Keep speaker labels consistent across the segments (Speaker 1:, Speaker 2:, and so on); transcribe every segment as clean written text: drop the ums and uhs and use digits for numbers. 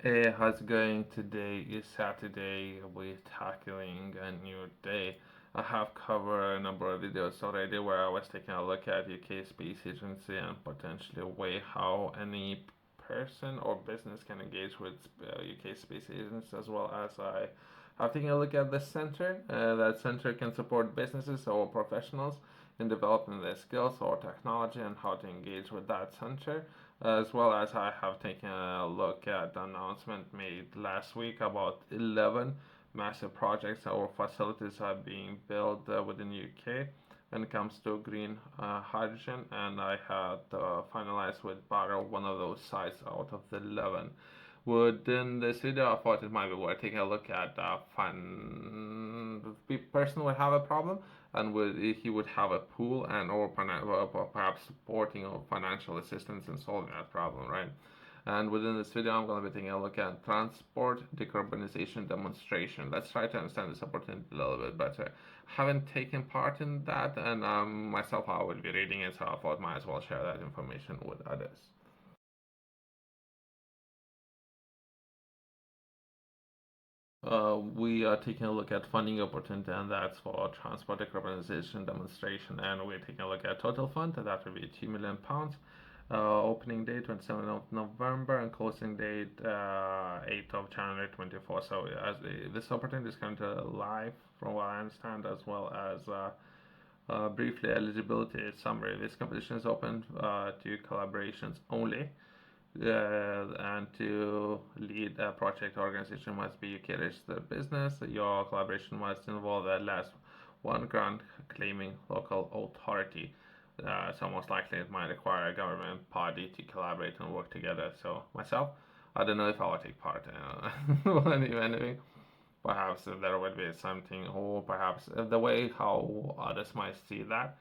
Speaker 1: Hey, how's it going? Today is Saturday. We're tackling a new day. I have covered a number of videos already where I was taking a look at UK Space Agency and potentially a way how any person or business can engage with UK Space Agency, as well as I have taken a look at the center. That center can support businesses or professionals in developing their skills or technology and how to engage with that center, as well as I have taken a look at the announcement made last week about 11 massive projects or facilities are being built within the UK when it comes to green hydrogen, and I had finalized with Barrow one of those sites out of the 11. Within this video, I thought it might be worth taking a look at the person would have a problem, and he would have a pool and or perhaps supporting or financial assistance in solving that problem, right? And within this video, I'm going to be taking a look at transport decarbonization demonstration. Let's try to understand this opportunity a little bit better. I haven't taken part in that, and myself, I will be reading it, so I thought might as well share that information with others. We are taking a look at funding opportunity, and that's for transport decarbonization demonstration. And we're taking a look at total fund, and that will be £2 million. Opening date 27th of November and closing date 8th of January 24. So this opportunity is currently live, from what I understand, as well as briefly eligibility summary. This competition is open to collaborations only, and to lead a project, organization must be UK registered business. Your collaboration must involve at least one grant claiming local authority. So most likely it might require a government party to collaborate and work together. So myself, I don't know if I will take part in anything. Perhaps there would be something, or perhaps the way how others might see that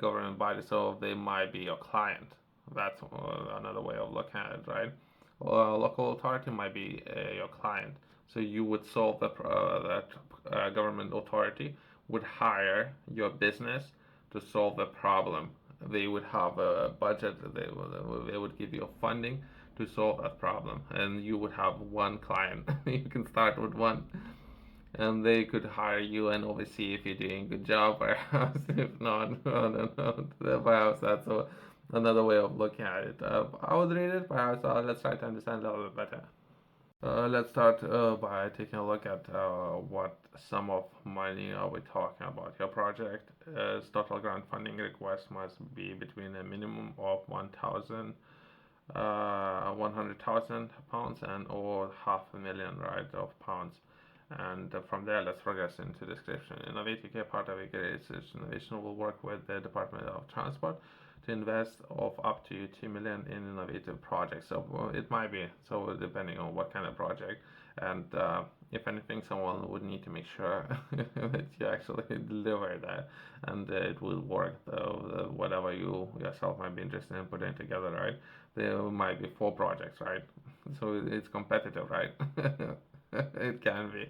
Speaker 1: government body, so they might be your client. That's another way of looking at it, right? Or a local authority might be your client. So you would solve that government authority would hire your business to solve the problem. They would have a budget. They would give you funding to solve that problem, and you would have one client. You can start with one, and they could hire you and oversee if you're doing a good job. Perhaps if not, I don't know. Perhaps that's another way of looking at it. I would read it. Perhaps let's try to understand a little bit better. Let's start by taking a look at what sum of money are we talking about. Your project total grant funding request must be between a minimum of 100,000 pounds and or £500,000, right, of pounds. And from there, let's progress into description. Innovate UK, part of UK Research Innovation, will work with the Department of Transport to invest of up to 2 million in innovative projects. So it might be, so depending on what kind of project, and if anything, someone would need to make sure that you actually deliver that, and it will work. Whatever you yourself might be interested in putting together, right? There might be 4 projects, right? So it's competitive, right? It can be.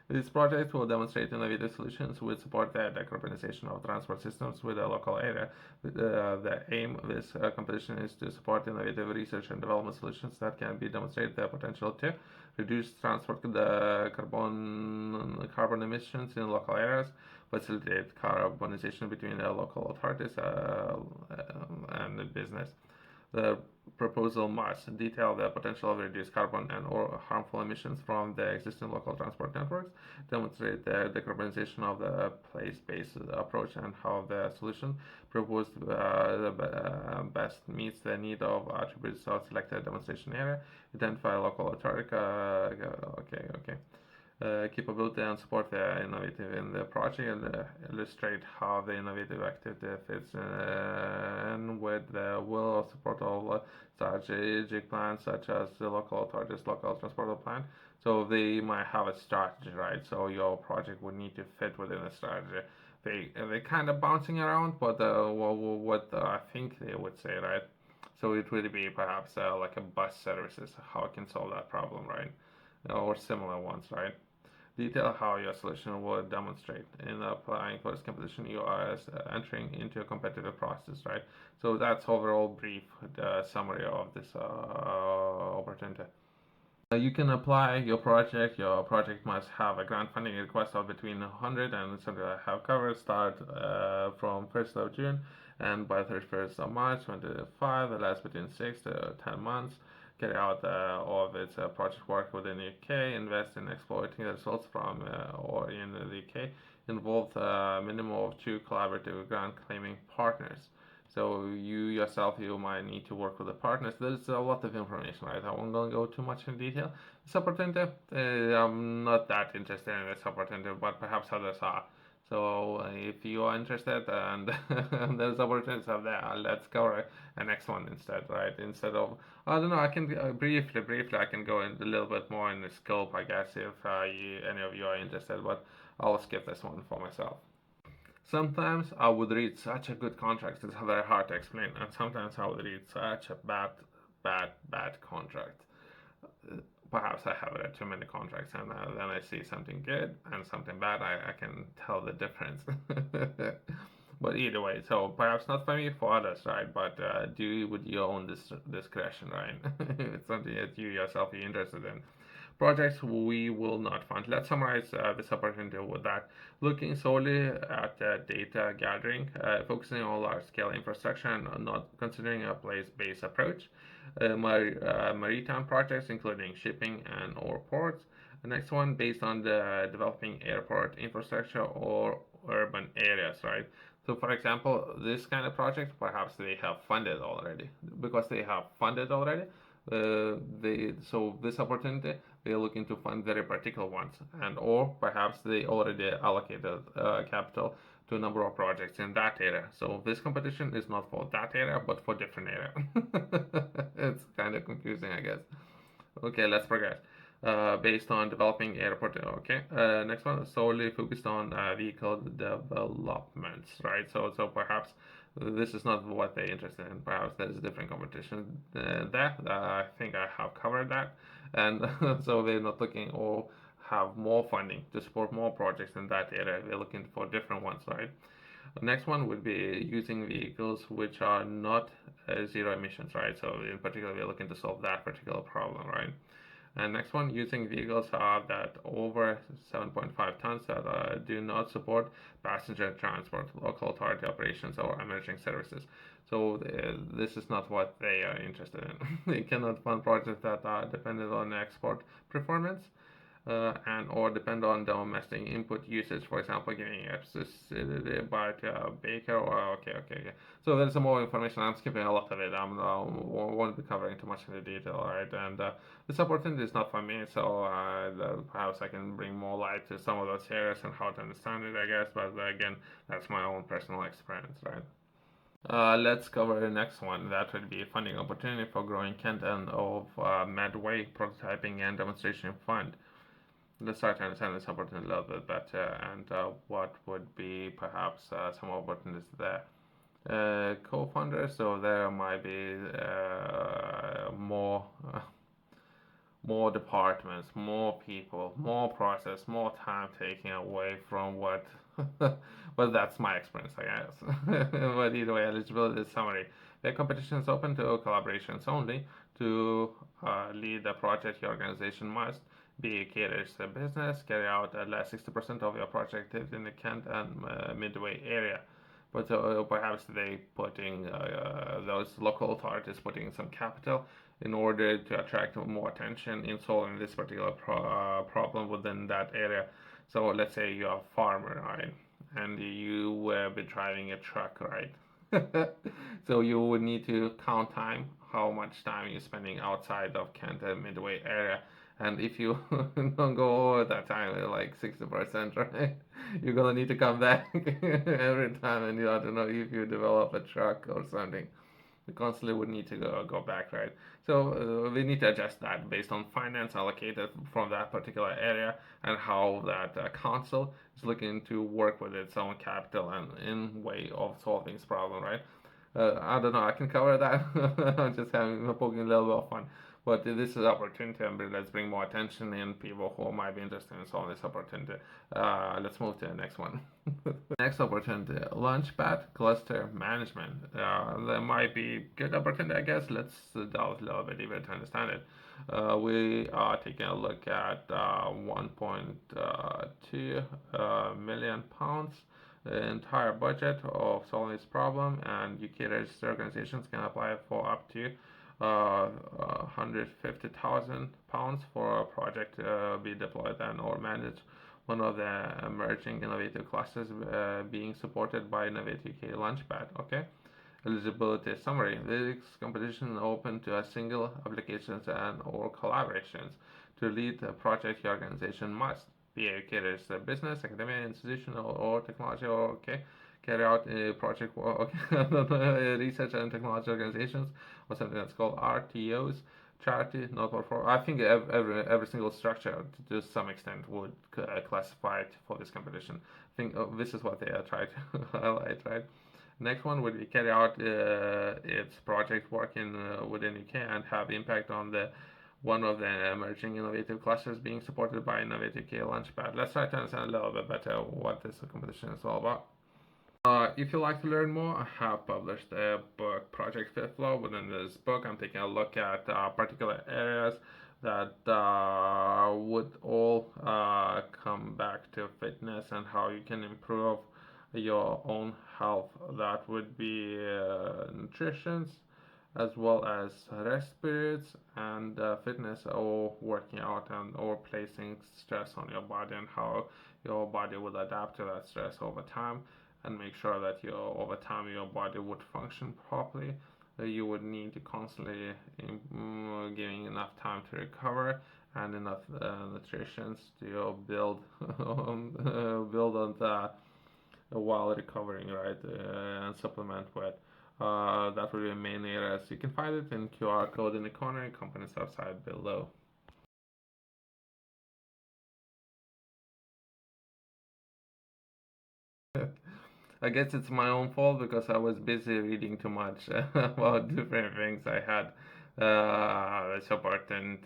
Speaker 1: This project will demonstrate innovative solutions which support the decarbonization of transport systems with a local area. The aim of this competition is to support innovative research and development solutions that can be demonstrate their potential to reduce transport carbon emissions in local areas, facilitate carbonization between the local authorities and the business. The proposal must detail the potential of reduced carbon and or harmful emissions from the existing local transport networks, demonstrate the decarbonization of the place-based approach and how the solution proposed best meets the need of attributes of selected demonstration area, identify local authority, capability and support the innovative in the project, and illustrate how the innovative activity fits in with the will of support of strategic plans such as the local authorities local transport plan. So they might have a strategy, right? So your project would need to fit within a strategy. They kind of bouncing around, but what I think they would say, right? So it would be perhaps like a bus services, how it can solve that problem, right? Or similar ones, right? Detail how your solution will demonstrate. In applying for this competition, you are entering into a competitive process, right? So that's overall brief the summary of this opportunity. You can apply your project. Your project must have a grant funding request of between 100 and something I have covered. Start from 1st of June and by 31st of March 2025. It lasts between 6 to 10 months. Carry out all of its project work within the UK. Invest in exploiting the results from or in the UK. Involve a minimum of 2 collaborative grant claiming partners. So you yourself, you might need to work with the partners. There's a lot of information, right? I won't gonna go too much in detail. This opportunity, I'm not that interested in this opportunity, but perhaps others are. So if you are interested and there's opportunities out there, let's cover the next one instead, right? Instead of, I don't know, I can briefly, I can go in a little bit more in the scope, I guess, if any of you are interested, but I'll skip this one for myself. Sometimes I would read such a good contract, it's very hard to explain, and sometimes I would read such a bad contract. Perhaps I have read too many contracts, and then I see something good and something bad, I can tell the difference. But either way, so perhaps not for me, for others, right? But do with your own discretion, right? It's something that you yourself are interested in. Projects we will not fund. Let's summarize this opportunity with that. Looking solely at data gathering, focusing on large-scale infrastructure and not considering a place-based approach. Maritime projects, including shipping and or ports. The next one, based on the developing airport infrastructure or urban areas, right? So, for example, this kind of project, perhaps they have funded already. Because they have funded already, so this opportunity they're looking to fund very particular ones, and or perhaps they already allocated capital to a number of projects in that area. So this competition is not for that area, but for different area. It's kind of confusing, I guess. Okay, let's progress. Based on developing airport. Okay, next one solely focused on vehicle developments, right? So perhaps this is not what they're interested in. Perhaps there's a different competition there. I think I have covered that, and so they're not looking or have more funding to support more projects in that area. They're looking for different ones, right? The next one would be using vehicles which are not zero emissions, right? So in particular, we're looking to solve that particular problem, right? And next one, using vehicles that over 7.5 tons that do not support passenger transport, local authority operations, or emerging services. So this is not what they are interested in. They cannot fund projects that are dependent on export performance and or depend on domestic input usage, for example, giving subsidy by a baker or okay. So there's some more information. I'm skipping a lot of it. I won't be covering too much in the detail, right? And this opportunity is not for me, so perhaps I can bring more light to some of those areas and how to understand it, I guess. But again, that's my own personal experience, right? Let's cover the next one. That would be funding opportunity for growing Kent and of Medway prototyping and demonstration fund. Let's try to understand this opportunity a little bit better and what would be perhaps some opportunities there. Co-founders, so there might be more departments, more people, more process, more time taken away from what. But that's my experience, I guess. But either way, eligibility summary. The competition is open to collaborations only. To lead a project, your organization must be catered to business, carry out at least 60% of your project in the Kent and Midway area. But perhaps they putting those local authorities putting some capital in order to attract more attention in solving this particular problem within that area. So let's say you're a farmer, right? And you will be driving a truck, right? So you would need to count time, how much time you're spending outside of Kent and Midway area. And if you don't go over that time, like 60%, right? You're gonna need to come back every time, and you, I don't know if you develop a truck or something. The constantly would need to go back, right? So we need to adjust that based on finance allocated from that particular area and how that council is looking to work with its own capital and in way of solving this problem, right? I don't know. I can cover that. I'm just poking a little bit of fun. But this is opportunity, and let's bring more attention in people who might be interested in solving this opportunity. Let's move to the next one. Next opportunity, Launchpad cluster management. There might be good opportunity, I guess. Let's delve a little bit deeper to understand it. We are taking a look at 1.2 million pounds, the entire budget of solving this problem, and UK registered organizations can apply for up to £150,000 for a project to be deployed and or managed. One of the emerging innovative clusters being supported by Innovate UK Launchpad. Okay. Eligibility summary. This competition is open to a single applications and or collaborations. To lead a project, your organization must be a registered business, academia, institutional, or technology, or okay, carry out a project work, research and technology organizations, or something that's called RTOs, charity, not for. I think every single structure to some extent would classify it for this competition. I think this is what they are trying to highlight, right? Next one would be carry out its project working within UK and have impact on the one of the emerging innovative clusters being supported by Innovate UK Launchpad. Let's try to understand a little bit better what this competition is all about. If you'd like to learn more, I have published a book, Project Fit Flow. Within this book, I'm taking a look at particular areas that would all come back to fitness and how you can improve your own health. That would be nutrition, as well as rest periods and fitness or working out and or placing stress on your body and how your body would adapt to that stress over time, and make sure that over time your body would function properly. You would need to constantly giving enough time to recover and enough nutrition to build build on that while recovering, right? And supplement with. That will be the main areas. You can find it in QR code in the corner, company's website below. I guess it's my own fault because I was busy reading too much about different things. I had support and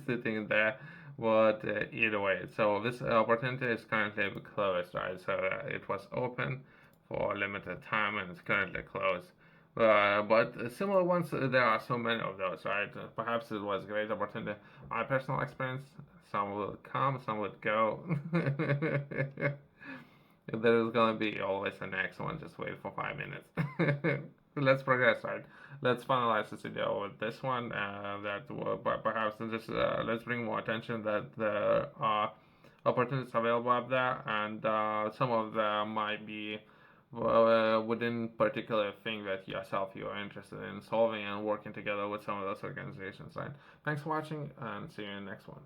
Speaker 1: sitting there. But either way, so this opportunity is currently closed, right? So it was open for a limited time and it's currently closed. But similar ones, there are so many of those, right? Perhaps it was a great opportunity. My personal experience, some will come, some would go. There is gonna be always a next one. Just wait for 5 minutes. Let's progress, right? Let's finalize this video with this one. Perhaps just let's bring more attention that there are opportunities available up there, and some of them might be within particular thing that yourself you are interested in solving and working together with some of those organizations. Right? Thanks for watching, and see you in the next one.